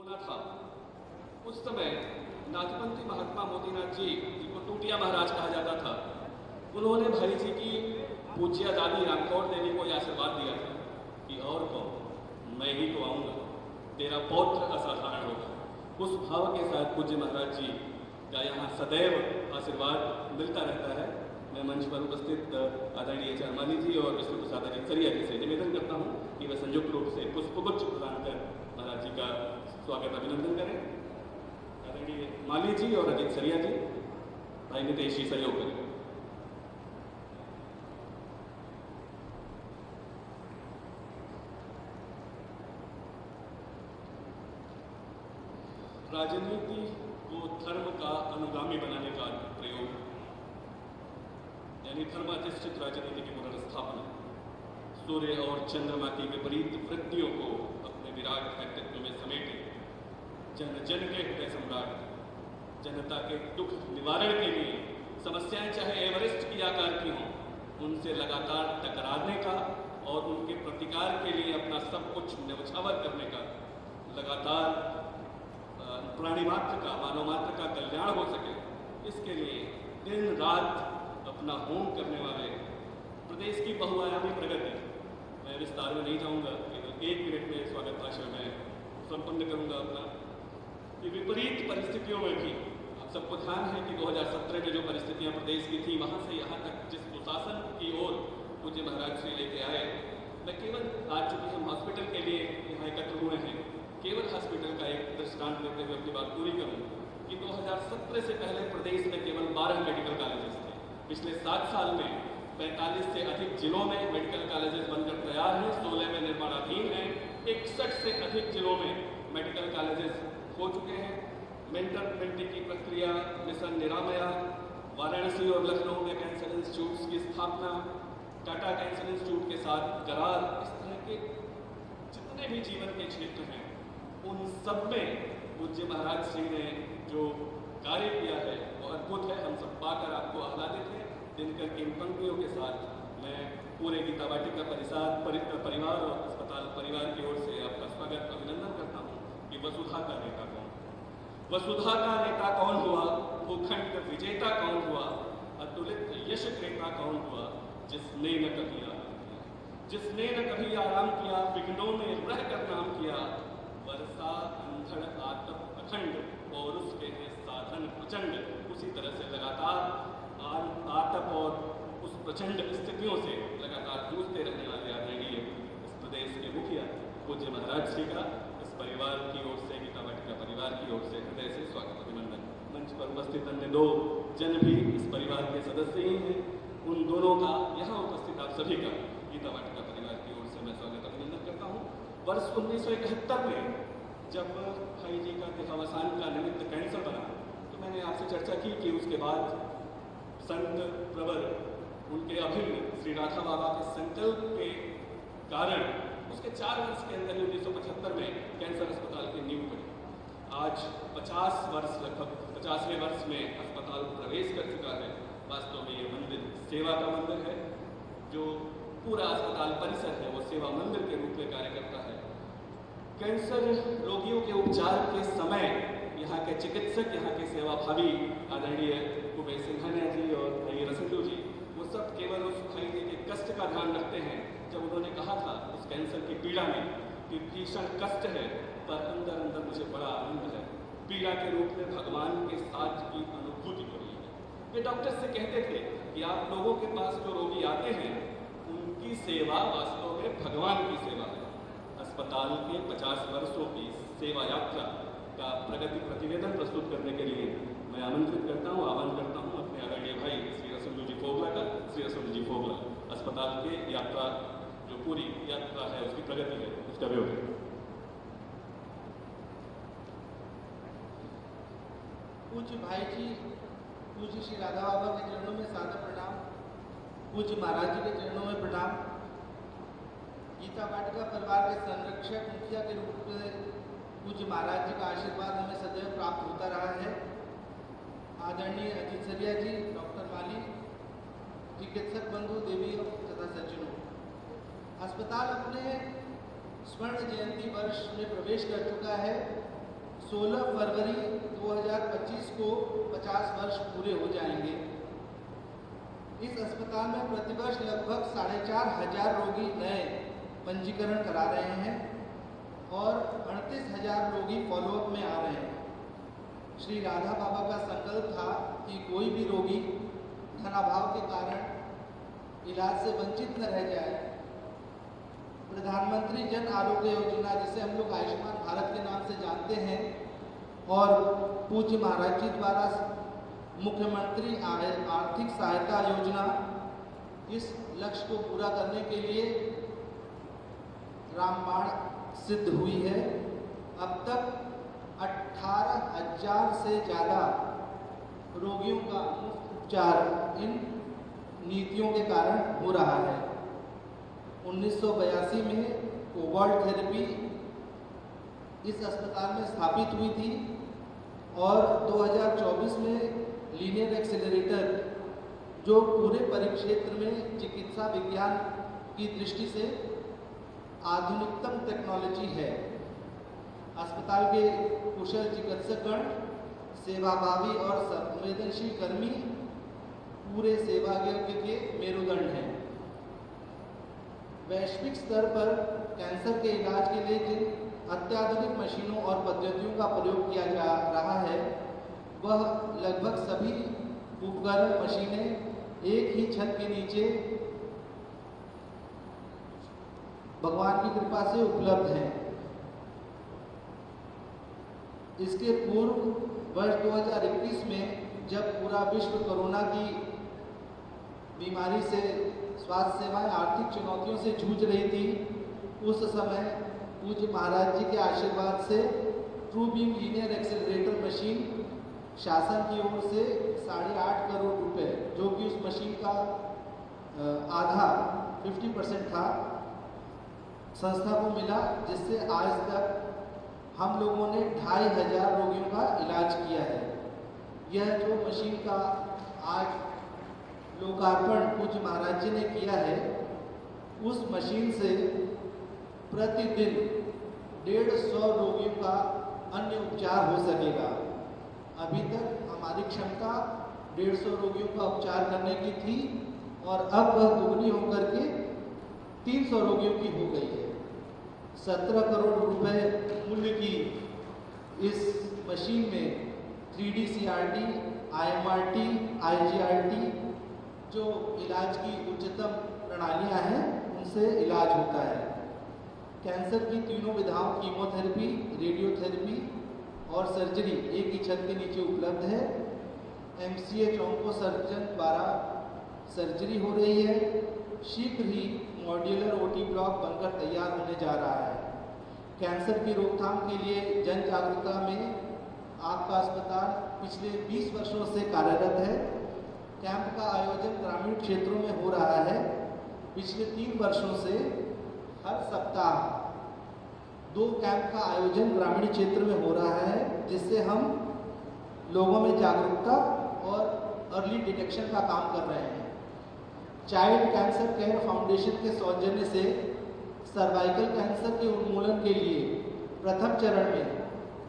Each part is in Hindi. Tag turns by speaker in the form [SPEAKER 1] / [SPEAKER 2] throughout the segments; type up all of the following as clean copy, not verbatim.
[SPEAKER 1] होना था, उस समय नाथपंथी महात्मा मोतीनाथ जी, जिनको टूटिया महाराज कहा जाता था, उन्होंने भाई जी की पूज्य दादी रामकौर देवी को यह आशीर्वाद दिया था कि और कौन, मैं ही तो आऊँगा, तेरा पौत्र असाधारण होगा। उस भाव के साथ पूज्य महाराज जी का यहाँ सदैव आशीर्वाद मिलता रहता है। मैं मंच पर उपस्थित आदरणीय चरमानी जी और विष्णु प्रसाद अजितसरिया जी से निवेदन करता हूँ कि वे संयुक्त रूप से पुष्पगुच्छ प्रदान कर महाराज जी का स्वागत अभिनंदन करें। आदरणीय माली जी और अजितसरिया जी भाई नितेश जी सहयोग करें। राजनीति को धर्म का अनुगामी बनाने का प्रयोग, यानी धर्माधिष्ठित राजनीति की पुनर्स्थापना, सूर्य और चंद्रमा की विपरीत वृत्तियों को अपने विराट व्यक्तित्व में समेटे, जन जन के हृदय सम्राट, जनता के दुख निवारण के लिए समस्याएं चाहे एवरेस्ट की आकार की हों, उनसे लगातार टकराने का और उनके प्रतिकार के लिए अपना सब कुछ न्यौछावर करने का, लगातार प्राणी मात्र का, मानव मात्र का कल्याण हो सके, इसके लिए दिन रात अपना होम करने वाले प्रदेश की बहुआयामी प्रगति, मैं विस्तार में नहीं जाऊंगा, केवल 1 मिनट में स्वागत भाषण में संपन्न करूंगा अपना। कि विपरीत परिस्थितियों में भी आप सबको ध्यान है कि 2017 में जो परिस्थितियां प्रदेश की थी, वहां से यहाँ तक जिस सुशासन की ओर पूज्य महाराज श्री लेके आए, मैं केवल आज चूंकि हम हॉस्पिटल के लिए यहाँ एकत्र हुए हैं, केवल हॉस्पिटल का एक दृष्टांत देते हुए अपनी बात पूरी करूँ कि 2017 से पहले प्रदेश में केवल 12 मेडिकल कॉलेजेस थे। पिछले 7 साल में 45 से अधिक जिलों में मेडिकल कॉलेजेस बनकर तैयार हैं, 16 में निर्माणाधीन हैं, 61 से अधिक जिलों में मेडिकल कॉलेजेस हो चुके हैं। मेंटरमेंट की प्रक्रिया, मिशन निरामया, वाराणसी और लखनऊ में कैंसर इंस्टीट्यूट्स की स्थापना, टाटा कैंसर इंस्टीट्यूट के साथ करार, इस तरह के जितने भी जीवन के क्षेत्र हैं, उन सब में पूज्य महाराज श्री ने जो कार्य किया है वो अद्भुत है। हम सब पाकर आपको आह्लादित हैं। दिनकर की इन पंक्तियों के साथ मैं पूरे गीता वाटिका परिवार और अस्पताल परिवार की ओर से आपका स्वागत अभिनंदन करता हूँ कि वसुधा का नेता कौन, वसुधा का नेता कौन हुआ, भूखंड विजेता कौन हुआ, अतुलित यश क्रेता कौन हुआ, जिसने न कभी आराम किया, जिसने न कभी आराम किया, विघ्नों में रह कर नाम किया, वर्षा अंधड़ आतप अखंड और उसके साधन प्रचंड। उसी तरह से लगातार आतप और उस प्रचंड स्थितियों से लगातार जूझते रहने वाले आदरणीय इस प्रदेश के मुखिया पूज्य महाराज श्री का इस परिवार की ओर से, गीता वाटिका परिवार की ओर से हृदय से स्वागत अभिनंदन। मंच पर उपस्थित अन्य 2 जन भी इस परिवार के सदस्य ही हैं, उन दोनों का यहाँ उपस्थित आप सभी का गीता वाटिका परिवार की ओर से मैं स्वागत अभिनंदन करता हूँ। वर्ष 1971 में जब भाई जी का देहावसान का निमित्त कैंसर बना, तो मैंने आपसे चर्चा की कि उसके बाद संत प्रवर उनके अभिन्न श्री राधा बाबा के संकल्प के कारण उसके 4 वर्ष के अंदर 1975 में कैंसर अस्पताल की नींव पड़ी। आज 50 वर्ष, लगभग 50वें वर्ष में अस्पताल प्रवेश कर चुका है। वास्तव में ये मंदिर सेवा का मंदिर है, जो पूरा अस्पताल परिसर है वो सेवा मंदिर के रूप में कार्य करता है। कैंसर रोगियों के उपचार के समय यहाँ के चिकित्सक, यहाँ के सेवाभावी आदरणीय भूपेश सिंघानिया जी और भाई रसंदू जी, वो सब केवल उस भाई जी के कष्ट का ध्यान रखते हैं। जब उन्होंने कहा था उस कैंसर की पीड़ा में कि भीषण कष्ट है पर अंदर अंदर मुझे बड़ा आनंद है, पीड़ा के रूप में भगवान के साथ की अनुभूति हो रही है। वे डॉक्टर से कहते थे कि आप लोगों के पास जो रोगी आते हैं उनकी सेवा वास्तव में भगवान की सेवा है। अस्पताल के 50 वर्षों की सेवा यात्रा का प्रगति प्रतिवेदन प्रस्तुत करने के लिए मैं आमंत्रित करता हूँ, आह्वान करता हूँ अपने आदरणीय भाई श्री रसंदू जी फोगला का। श्री रसंदू जी फोगला अस्पताल के यात्रा, जो पूरी यात्रा है उसकी प्रगति है, उसका विवरण।
[SPEAKER 2] पूज्य भाई जी, पूज्य श्री राधा बाबा के चरणों में सादर प्रणाम, पूज्य महाराज जी के चरणों में प्रणाम। गीता वाटिका परिवार के संरक्षक मुखिया के रूप में पूज्य महाराज जी का आशीर्वाद हमें सदैव प्राप्त होता रहा है। आदरणीय अजितसरिया जी, डॉक्टर माली, चिकित्सक बंधु, देवी तथा सज्जनों, अस्पताल अपने स्वर्ण जयंती वर्ष में प्रवेश कर चुका है। 16 फरवरी 2025 को 50 वर्ष पूरे हो जाएंगे। इस अस्पताल में प्रतिवर्ष लगभग 4,500 रोगी नए पंजीकरण करा रहे हैं और 38,000 रोगी फॉलोअप में आ रहे हैं। श्री राधा बाबा का संकल्प था कि कोई भी रोगी धनाभाव के कारण इलाज से वंचित न रह जाए। प्रधानमंत्री जन आरोग्य योजना, जिसे हम लोग आयुष्मान भारत के नाम से जानते हैं, और पूज्य महाराज जी द्वारा मुख्यमंत्री आर्थिक सहायता योजना, इस लक्ष्य को पूरा करने के लिए रामबाण सिद्ध हुई है। अब तक 18,000 से ज़्यादा रोगियों का मुफ्त उपचार इन नीतियों के कारण हो रहा है। 1982 में कोबाल्ट थेरेपी इस अस्पताल में स्थापित हुई थी और 2024 में लीनियर एक्सेलरेटर, जो पूरे परिक्षेत्र में चिकित्सा विज्ञान की दृष्टि से आधुनिकतम टेक्नोलॉजी है। अस्पताल के कुशल चिकित्सकगण, सेवाभावी और संवेदनशील कर्मी पूरे सेवा के मेरुदंड हैं। वैश्विक स्तर पर कैंसर के इलाज के लिए जिन अत्याधुनिक मशीनों और पद्धतियों का प्रयोग किया जा रहा है, वह लगभग सभी उपकरण मशीनें एक ही छत के नीचे भगवान की कृपा से उपलब्ध हैं। इसके पूर्व वर्ष 2021 में जब पूरा विश्व कोरोना की बीमारी से स्वास्थ्य सेवाएं आर्थिक चुनौतियों से जूझ रही थी, उस समय पूज्य महाराज जी के आशीर्वाद से true beam linear accelerator machine शासन की ओर से 8.5 करोड़ रुपए, जो कि उस मशीन का आधा 50% था, संस्था को मिला, जिससे आज तक हम लोगों ने 2,500 रोगियों का इलाज किया है। यह जो मशीन का आज लोकार्पण पूज्य महाराज जी ने किया है, उस मशीन से प्रतिदिन 150 रोगियों का अन्य उपचार हो सकेगा। अभी तक हमारी क्षमता 150 रोगियों का उपचार करने की थी और अब वह दुगनी होकर के 300 रोगियों की हो गई है। 17 करोड़ रुपए मूल्य की इस मशीन में 3D CRT, IMRT, IGRT जो इलाज की उच्चतम प्रणालियां हैं, उनसे इलाज होता है। कैंसर की तीनों विधाओं, कीमोथेरेपी, रेडियोथेरेपी और सर्जरी एक ही छत के नीचे उपलब्ध है। MCH ऑन्को सर्जन द्वारा सर्जरी हो रही है। शीघ्र ही मॉड्यूलर OT ब्लॉक बनकर तैयार होने जा रहा है। कैंसर की रोकथाम के लिए जन जागरूकता में आपका अस्पताल पिछले 20 वर्षों से कार्यरत है। कैंप का आयोजन ग्रामीण क्षेत्रों में हो रहा है। पिछले 3 वर्षों से हर सप्ताह 2 कैंप का आयोजन ग्रामीण क्षेत्र में हो रहा है, जिससे हम लोगों में जागरूकता और अर्ली डिटेक्शन का काम कर रहे हैं। चाइल्ड कैंसर केयर फाउंडेशन के सौजन्य से सर्वाइकल कैंसर के उन्मूलन के लिए प्रथम चरण में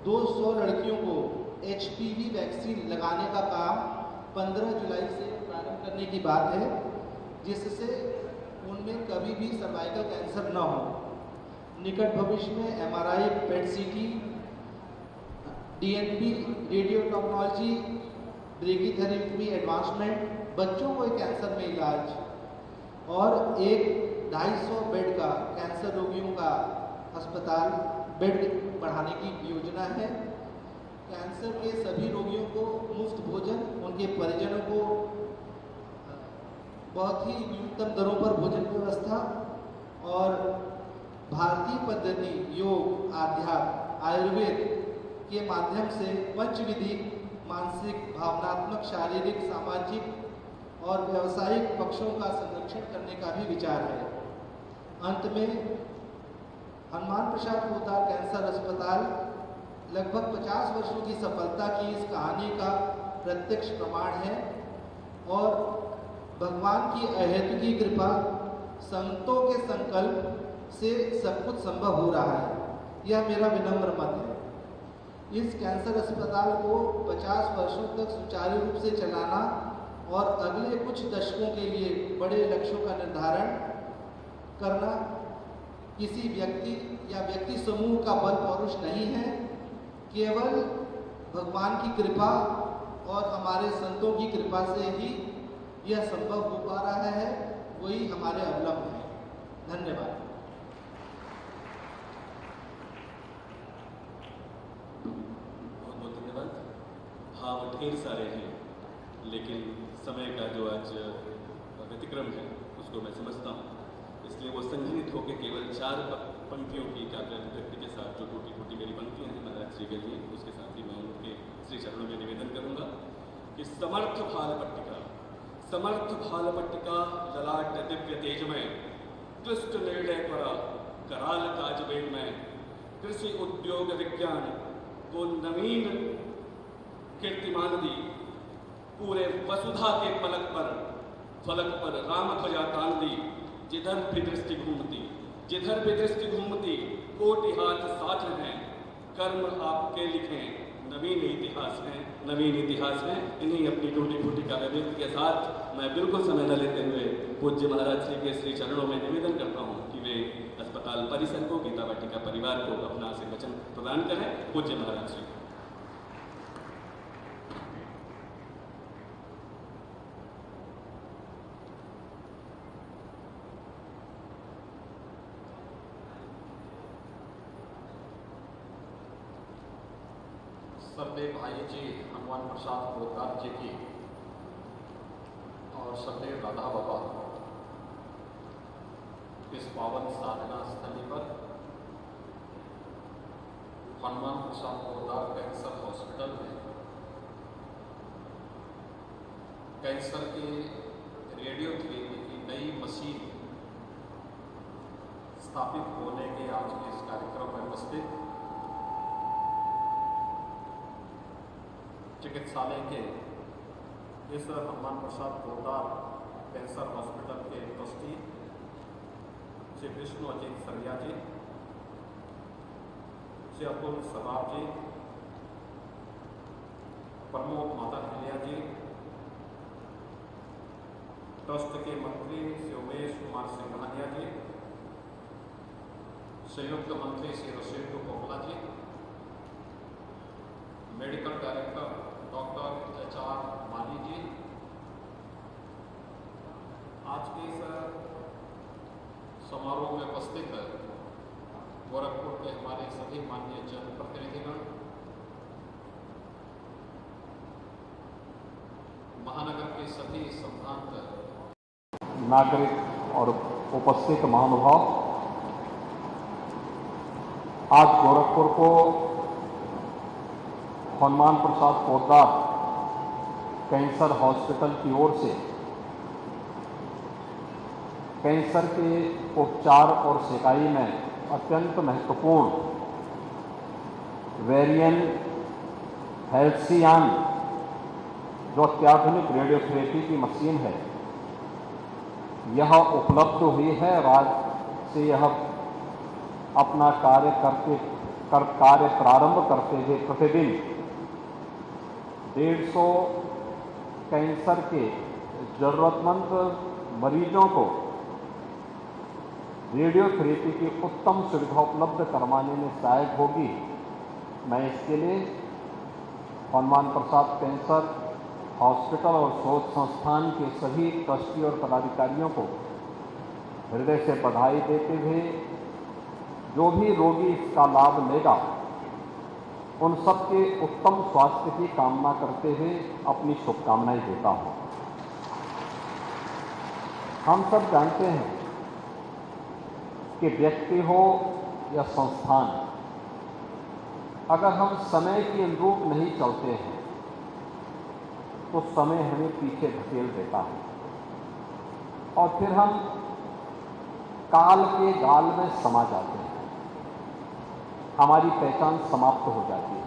[SPEAKER 2] 200 लड़कियों को HPV वैक्सीन लगाने का काम 15 जुलाई से प्रारंभ करने की बात है, जिससे उनमें कभी भी सर्वाइकल कैंसर न हो। निकट भविष्य में MRI, PET CT, DNP, radio technology, brachytherapy advancement, बच्चों को कैंसर में इलाज और एक 250 बेड का कैंसर रोगियों का अस्पताल बेड बढ़ाने की योजना है। कैंसर के सभी रोगियों को मुफ्त भोजन, उनके परिजनों को बहुत ही न्यूनतम दरों पर भोजन व्यवस्था और भारतीय पद्धति योग, आध्यात्म, आयुर्वेद के माध्यम से पंचविधि मानसिक, भावनात्मक, शारीरिक, सामाजिक और व्यावसायिक पक्षों का संरक्षण करने का भी विचार है। अंत में हनुमान प्रसाद पोद्दार कैंसर अस्पताल लगभग 50 वर्षों की सफलता की इस कहानी का प्रत्यक्ष प्रमाण है और भगवान की अहेतुकी कृपा, संतों के संकल्प से सब कुछ संभव हो रहा है। यह मेरा विनम्र मत है। इस कैंसर अस्पताल को 50 वर्षों तक सुचारू रूप से चलाना और अगले कुछ दशकों के लिए बड़े लक्ष्यों का निर्धारण करना किसी व्यक्ति या व्यक्ति समूह का बल पौरुष नहीं है, केवल भगवान की कृपा और हमारे संतों की कृपा से ही यह संभव हो पा रहा है। वही हमारे अवलंब है। धन्यवाद।
[SPEAKER 1] बहुत बहुत धन्यवाद। भाव ढेर सारे हैं, लेकिन समय का जो आज व्यतिक्रम है उसको मैं समझता हूँ, इसलिए वो संग्रहित होकर केवल 4 पंक्तियों की काव्य अभिव्यक्ति के साथ जो टूटी फूटी मेरी पंक्तियाँ हैं महाराज श्री के लिए, उसके साथ ही मैं उनके श्री चरणों में निवेदन करूँगा कि समर्थ भालपट्टिका ललाट दिव्य तेजमय कृष्ण निर्णय कराल काज वेदमय कृषि उद्योग विज्ञान को नवीन कीर्तिमान दी, पूरे वसुधा के फलक पर राम ध्वजा तान दी, जिधर भी दृष्टि घूमती कोटि हाथ साथ हैं, कर्म आपके लिखे नवीन इतिहास है। इन्हीं अपनी टूटी फूटी काव्यव्यक्ति के साथ मैं बिल्कुल समय न लेते हुए पूज्य महाराज श्री के श्री चरणों में निवेदन करता हूँ कि वे अस्पताल परिसर को, गीता वाटिका परिवार को अपना आशीर्वचन प्रदान करें। पूज्य महाराज श्री।
[SPEAKER 3] सर्वे भाई जी हनुमान प्रसाद पोद्दार जी की और सर्वे राधा बाबा इस पावन साधना स्थली पर हनुमान प्रसाद पोद्दार कैंसर हॉस्पिटल में कैंसर के रेडियोथेरेपी की नई मशीन स्थापित होने के आज के इस कार्यक्रम में उपस्थित चिकित्सालय के इस हनुमान प्रसाद पोद्दार कैंसर हॉस्पिटल के ट्रस्टी श्री विष्णु अजीत सरिया जी, श्री अतुल सराफ जी, प्रमोद माता खिलिया जी, ट्रस्ट के मंत्री श्री उमेश कुमार सिंघानिया जी, संयुक्त मंत्री श्री रशीद कोकला जी, मेडिकल डायरेक्टर डॉक्टर HR माली जी, आज के इस समारोह में उपस्थित गोरखपुर के हमारे सभी माननीय जनप्रतिनिधिगण, महानगर के सभी संभ्रांत नागरिक और उपस्थित महानुभाव, आज गोरखपुर को हनुमान प्रसाद पोद्दार कैंसर हॉस्पिटल की ओर से कैंसर के उपचार और सिकाई में अत्यंत महत्वपूर्ण वेरियन हेल्सियान जो अत्याधुनिक रेडियोथेरेपी की मशीन है, यह उपलब्ध हुई है। आज से यह अपना कार्य प्रारंभ करते हुए प्रतिदिन 150 कैंसर के जरूरतमंद मरीजों को रेडियोथेरेपी की उत्तम सुविधा उपलब्ध करवाने में सहायक होगी। मैं इसके लिए हनुमान प्रसाद कैंसर हॉस्पिटल और शोध संस्थान के सभी ट्रस्टी और पदाधिकारियों को हृदय से बधाई देते हुए जो भी रोगी इसका लाभ लेगा उन सबके उत्तम स्वास्थ्य की कामना करते हुए अपनी शुभकामनाएं देता हूं। हम सब जानते हैं कि व्यक्ति हो या संस्थान, अगर हम समय के अनुरूप नहीं चलते हैं तो समय हमें पीछे धकेल देता है और फिर हम काल के गाल में समा जाते हैं, हमारी पहचान समाप्त हो जाती है।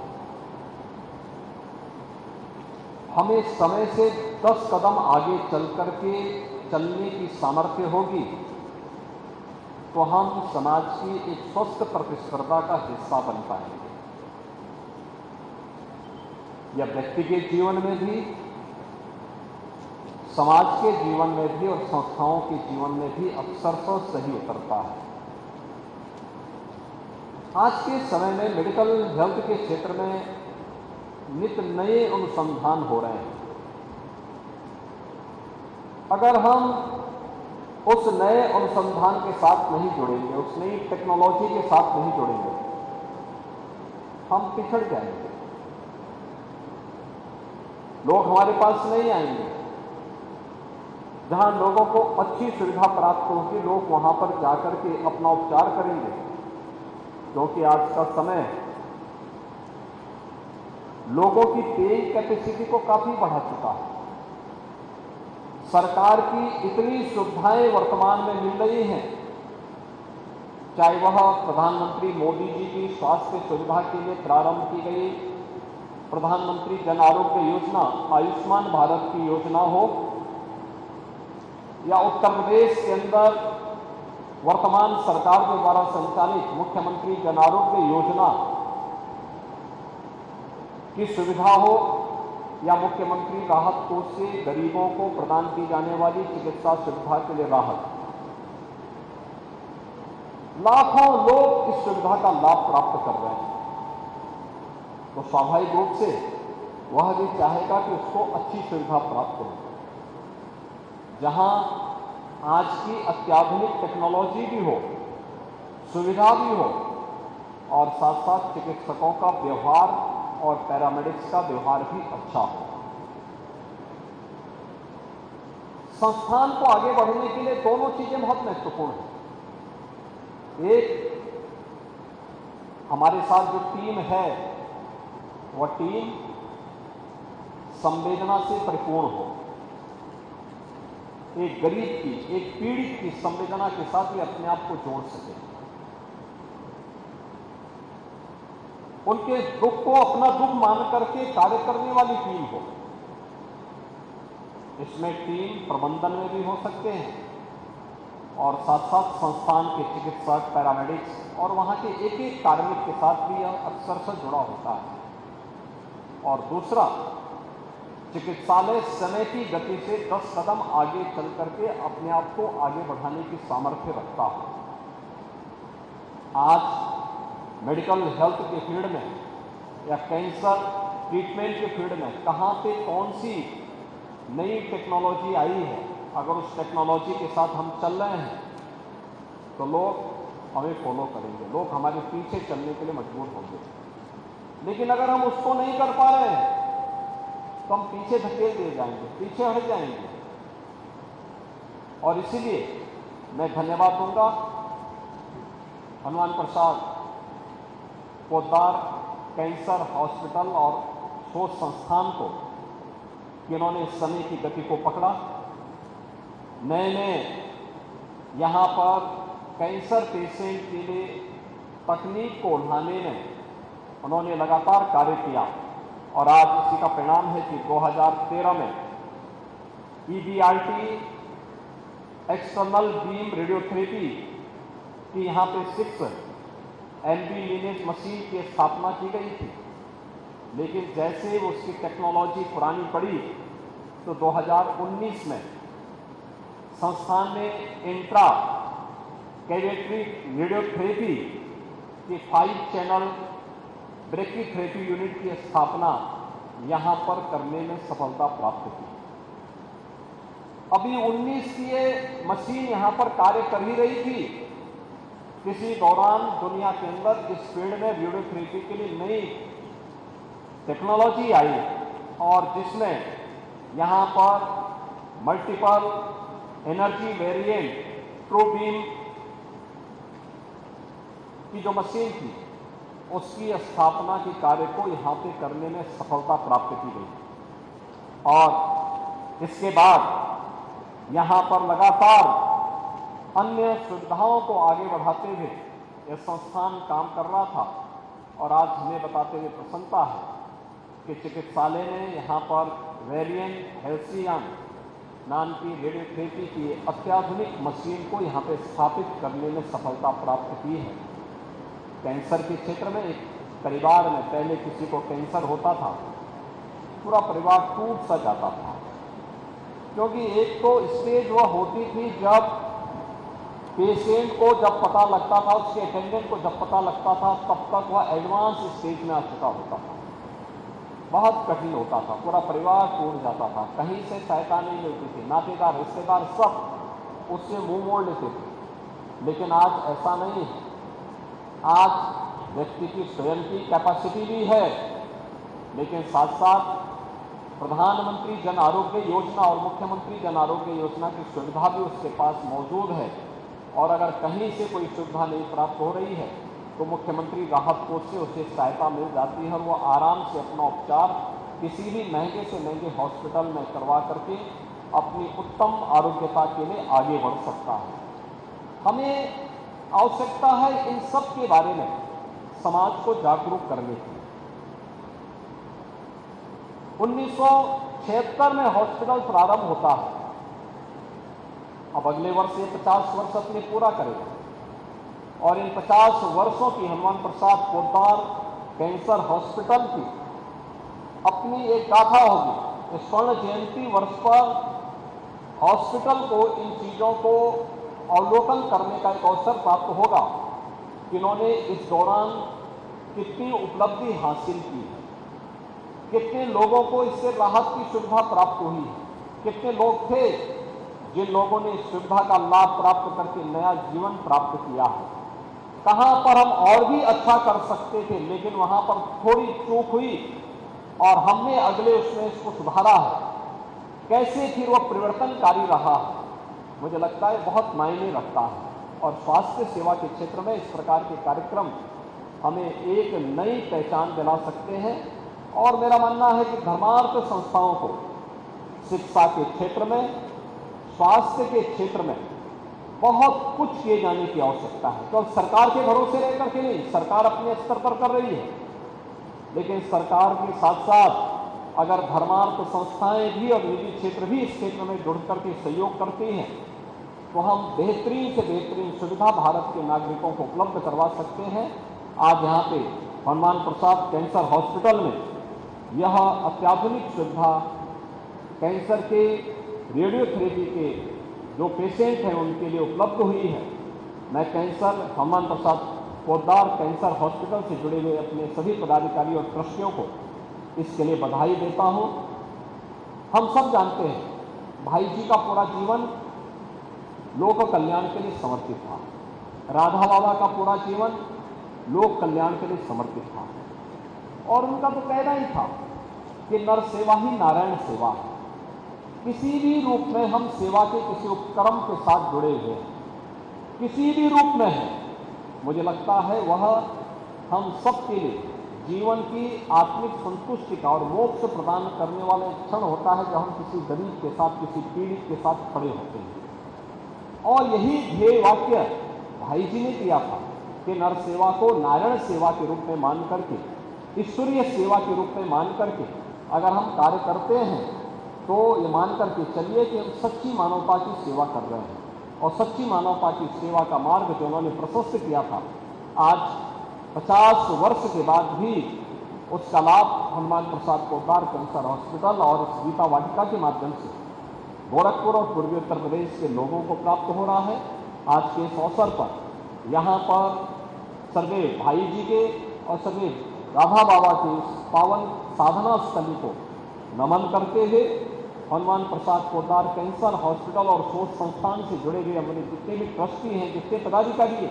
[SPEAKER 3] हमें समय से 10 कदम आगे चल करके चलने की सामर्थ्य होगी तो हम समाज की एक स्वस्थ प्रतिस्पर्धा का हिस्सा बन पाएंगे। यह व्यक्ति के जीवन में भी, समाज के जीवन में भी और संस्थाओं के जीवन में भी अक्सर सही उतरता है। आज के समय में मेडिकल हेल्थ के क्षेत्र में नित नए अनुसंधान हो रहे हैं। अगर हम उस नए अनुसंधान के साथ नहीं जुड़ेंगे, उस नई टेक्नोलॉजी के साथ नहीं जुड़ेंगे, हम पिछड़ जाएंगे। लोग हमारे पास नहीं आएंगे। जहां लोगों को अच्छी सुविधा प्राप्त होगी, लोग वहां पर जाकर के अपना उपचार करेंगे, क्योंकि आज का समय लोगों की पेइंग कैपेसिटी को काफी बढ़ा चुका है। सरकार की इतनी सुविधाएं वर्तमान में मिल रही हैं, चाहे वह प्रधानमंत्री मोदी जी की स्वास्थ्य सुविधा के लिए प्रारंभ की गई प्रधानमंत्री जन आरोग्य योजना, आयुष्मान भारत की योजना हो, या उत्तर प्रदेश के अंदर वर्तमान सरकार के द्वारा संचालित मुख्यमंत्री जन आरोग्य योजना की सुविधा हो, या मुख्यमंत्री राहत कोष से गरीबों को प्रदान की जाने वाली चिकित्सा सुविधा के लिए राहत। लाखों लोग इस सुविधा का लाभ प्राप्त कर रहे हैं, तो स्वाभाविक रूप से वह भी चाहेगा कि उसको अच्छी सुविधा प्राप्त हो। जहां आज की अत्याधुनिक टेक्नोलॉजी भी हो, सुविधा भी हो, और साथ साथ चिकित्सकों का व्यवहार और पैरामेडिक्स का व्यवहार भी अच्छा हो। संस्थान को आगे बढ़ने के लिए दोनों चीजें बहुत महत्वपूर्ण हैं। एक, हमारे साथ जो टीम है वह टीम संवेदना से परिपूर्ण हो। एक गरीब की, एक पीड़ित की संवेदना के साथ भी अपने आप को जोड़ सके, उनके दुख को अपना दुख मान करके कार्य करने वाली टीम हो। इसमें टीम प्रबंधन में भी हो सकते हैं, और साथ साथ संस्थान के चिकित्सक, पैरामेडिक्स और वहां के एक एक कार्मिक के साथ भी यह अक्सर से जुड़ा होता है। और दूसरा, चिकित्सालय समय की गति से 10 कदम आगे चल करके अपने आप को आगे बढ़ाने की सामर्थ्य रखता है। आज मेडिकल हेल्थ के फील्ड में या कैंसर ट्रीटमेंट के फील्ड में कहां पे कौन सी नई टेक्नोलॉजी आई है, अगर उस टेक्नोलॉजी के साथ हम चल रहे हैं तो लोग हमें फॉलो करेंगे, लोग हमारे पीछे चलने के लिए मजबूर होंगे। लेकिन अगर हम उसको नहीं कर पा रहे हैं तो हम पीछे धकेल दिए जाएंगे, पीछे हट जाएंगे। और इसीलिए मैं धन्यवाद दूंगा हनुमान प्रसाद पोद्दार कैंसर हॉस्पिटल और शोध संस्थान को कि इन्होंने समय की गति को पकड़ा। नए नए यहाँ पर कैंसर पेशेंट के लिए तकनीक को लाने में उन्होंने लगातार कार्य किया, और आज इसी का परिणाम है कि 2013 में EBRT एक्सटर्नल बीम रेडियोथेरेपी की यहाँ पे 6 MB लीनेज मशीन की स्थापना की गई थी। लेकिन जैसे उसकी टेक्नोलॉजी पुरानी पड़ी तो 2019 में संस्थान ने इंट्रा कैविट्री रेडियोथेरेपी की 5 चैनल ब्रेकीथेरेपी यूनिट की स्थापना यहां पर करने में सफलता प्राप्त की। अभी 19 की ये मशीन यहां पर कार्य कर ही रही थी, किसी दौरान दुनिया के अंदर इस फील्ड में रेडियोथेरेपी के लिए नई टेक्नोलॉजी आई, और जिसमें यहां पर multiple energy variant true beam की जो मशीन थी उसकी स्थापना के कार्य को यहां पे करने में सफलता प्राप्त की गई। और इसके बाद यहां पर लगातार अन्य सुविधाओं को आगे बढ़ाते हुए यह संस्थान काम कर रहा था, और आज हमें बताते हुए प्रसन्नता है कि चिकित्सालय ने यहाँ पर वेरिएंट हेल्सियन नाम की रेडियोथेरेपी की अत्याधुनिक मशीन को यहाँ पे स्थापित करने में सफलता प्राप्त की है। कैंसर के क्षेत्र में एक परिवार में पहले किसी को कैंसर होता था पूरा परिवार टूट सा जाता था। क्योंकि एक तो स्टेज वह होती थी जब पेशेंट को जब पता लगता था, उसके अटेंडेंट को जब पता लगता था, तब तक वह एडवांस स्टेज में आ चुका होता था। बहुत कठिन होता था, पूरा परिवार टूट जाता था, कहीं से सहायता नहीं मिलती थी, नातेदार रिश्तेदार सब उससे मुंह मोड़ लेते थे। लेकिन आज ऐसा नहीं है। आज व्यक्ति की स्वयं की कैपेसिटी भी है, लेकिन साथ साथ प्रधानमंत्री जन आरोग्य योजना और मुख्यमंत्री जन आरोग्य योजना की सुविधा भी उसके पास मौजूद है। और अगर कहीं से कोई सुविधा नहीं प्राप्त हो रही है तो मुख्यमंत्री राहत कोष से उसे सहायता मिल जाती है और वो आराम से अपना उपचार किसी भी महंगे से महंगे हॉस्पिटल में करवा करके अपनी उत्तम आरोग्यता के लिए आगे बढ़ सकता है। हमें आवश्यकता है इन सब के बारे में समाज को जागरूक करने की। 1976 में हॉस्पिटल प्रारंभ होता है। अब अगले वर्ष ये 50 वर्ष अपने पूरा करेगा और इन 50 वर्षों की हनुमान प्रसाद पोद्दार कैंसर हॉस्पिटल की अपनी एक गाथा होगी। इस स्वर्ण जयंती वर्ष पर हॉस्पिटल को इन चीज़ों को अवलोकन करने का एक अवसर प्राप्त होगा कि इन्होंने इस दौरान कितनी उपलब्धि हासिल की है, कितने लोगों को इससे राहत की सुविधा प्राप्त हुई है, कितने लोग थे जिन लोगों ने इस सुविधा का लाभ प्राप्त करके नया जीवन प्राप्त किया है, कहां पर हम और भी अच्छा कर सकते थे लेकिन वहां पर थोड़ी चूक हुई और हमने अगले उसमें इसको सुधारा है, कैसे फिर वह परिवर्तनकारी रहा है, मुझे लगता है बहुत मायने रखता है। और स्वास्थ्य सेवा के क्षेत्र में इस प्रकार के कार्यक्रम हमें एक नई पहचान दिला सकते हैं। और मेरा मानना है कि धर्मार्थ संस्थाओं को शिक्षा के क्षेत्र में, स्वास्थ्य के क्षेत्र में बहुत कुछ किए जाने की आवश्यकता है। तो सरकार के भरोसे रहकर के नहीं, सरकार अपने स्तर पर कर रही है, लेकिन सरकार के साथ साथ अगर धर्मार्थ संस्थाएं भी और निजी क्षेत्र भी इस क्षेत्र में जुड़ करके सहयोग करती हैं तो हम बेहतरीन से बेहतरीन सुविधा भारत के नागरिकों को उपलब्ध करवा सकते हैं। आज यहाँ पे हनुमान प्रसाद कैंसर हॉस्पिटल में यह अत्याधुनिक सुविधा कैंसर के रेडियोथेरेपी के जो पेशेंट हैं उनके लिए उपलब्ध हुई है। मैं cancer Hanuman Prasad Poddar cancer hospital से जुड़े हुए अपने सभी पदाधिकारी और ट्रस्टियों को इसके लिए बधाई देता हूं। हम सब जानते हैं भाई जी का पूरा जीवन लोक कल्याण के लिए समर्पित था। राधा बाबा का पूरा जीवन लोक कल्याण के लिए समर्पित था और उनका तो कहना ही था कि नर सेवा ही नारायण सेवा है। किसी भी रूप में हम सेवा के किसी उपक्रम के साथ जुड़े हुए हैं, किसी भी रूप में है, मुझे लगता है वह हम सबके लिए जीवन की आत्मिक संतुष्टि का और मोक्ष प्रदान करने वाला एक क्षण होता है जब हम किसी गरीब के साथ, किसी पीड़ित के साथ खड़े होते हैं। और यही ध्येय वाक्य भाई जी ने दिया था कि नर सेवा को नारायण सेवा के रूप में मान करके, ईश्वरीय सेवा के रूप में मान करके अगर हम कार्य करते हैं तो ये मान करके चलिए कि हम सच्ची मानवता की सेवा कर रहे हैं। और सच्ची मानवता की सेवा का मार्ग जो उन्होंने प्रशस्त किया था, आज 50 वर्ष के बाद भी उसका लाभ हनुमान प्रसाद पोद्दार कैंसर हॉस्पिटल और इस गीता वाटिका के माध्यम से गोरखपुर और पूर्वी उत्तर प्रदेश के लोगों को प्राप्त हो रहा है। आज के इस अवसर पर यहाँ पर सर्वे भाई जी के और सर्वे राधा बाबा के इस पावन साधना स्थली को नमन करते हुए हनुमान प्रसाद पोद्दार कैंसर हॉस्पिटल और शोध संस्थान से जुड़े हुए हमारे जितने भी ट्रस्टी हैं, जितने पदाधिकारी हैं,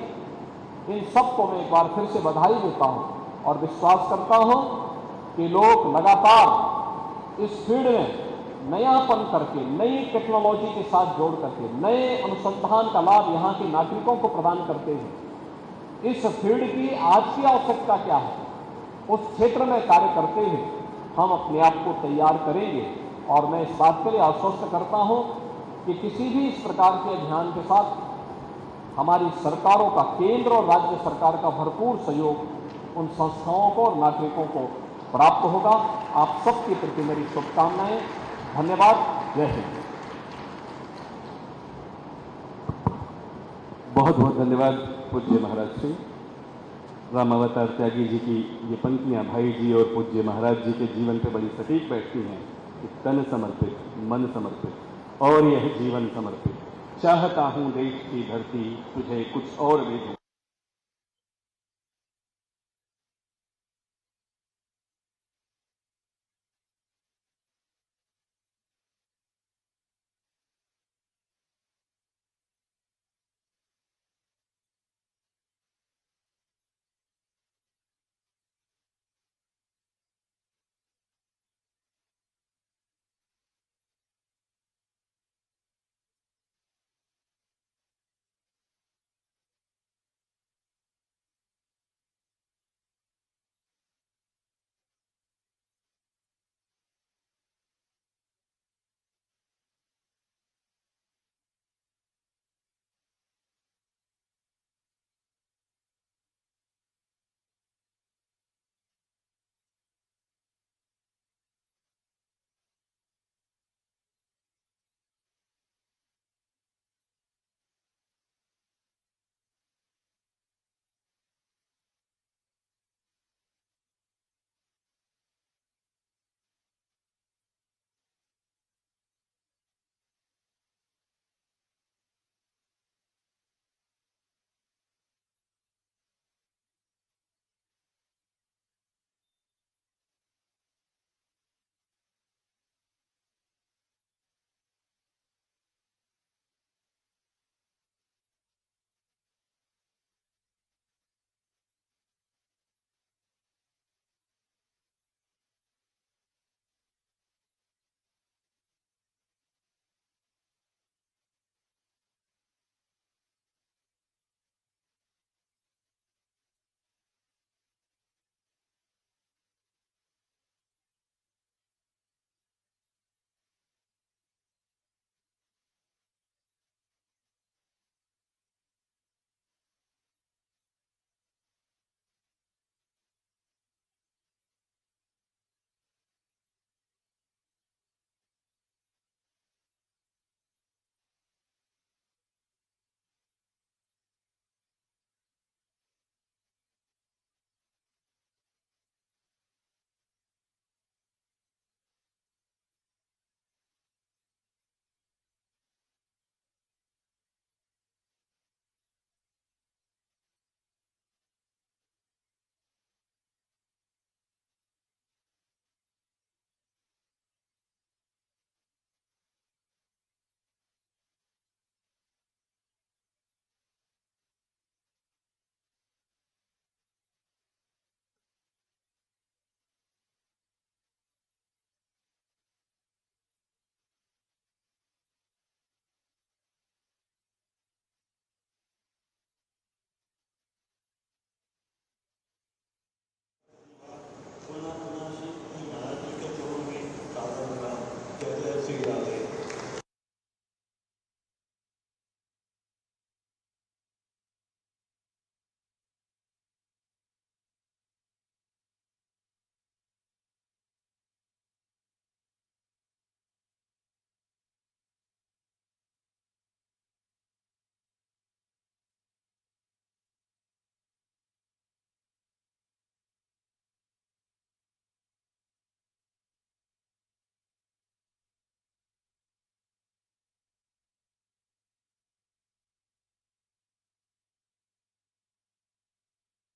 [SPEAKER 3] इन सबको मैं एक बार फिर से बधाई देता हूं और विश्वास करता हूं कि लोग लगातार इस फील्ड में नयापन करके, नई टेक्नोलॉजी के साथ जोड़ करके, नए अनुसंधान का लाभ यहाँ के नागरिकों को प्रदान करते हैं। इस फील्ड की आज की आवश्यकता क्या है, उस क्षेत्र में कार्य करते हुए हम अपने आप को तैयार करेंगे। और मैं इस बात के लिए आश्वस्त करता हूं कि किसी भी इस प्रकार के अभियान के साथ हमारी सरकारों का, केंद्र और राज्य सरकार का भरपूर सहयोग उन संस्थाओं को और नागरिकों को प्राप्त होगा। आप सबके प्रति मेरी शुभकामनाएं। धन्यवाद। जय हिंद।
[SPEAKER 4] बहुत बहुत धन्यवाद पूज्य महाराज श्री। रामावतार त्यागी जी की ये पंक्तियाँ भाई जी और पूज्य महाराज जी के जीवन पे बड़ी सटीक बैठती हैं कि तन समर्पित, मन समर्पित और यह जीवन समर्पित। चाहता हूँ देश की धरती तुझे कुछ और भी दूँ।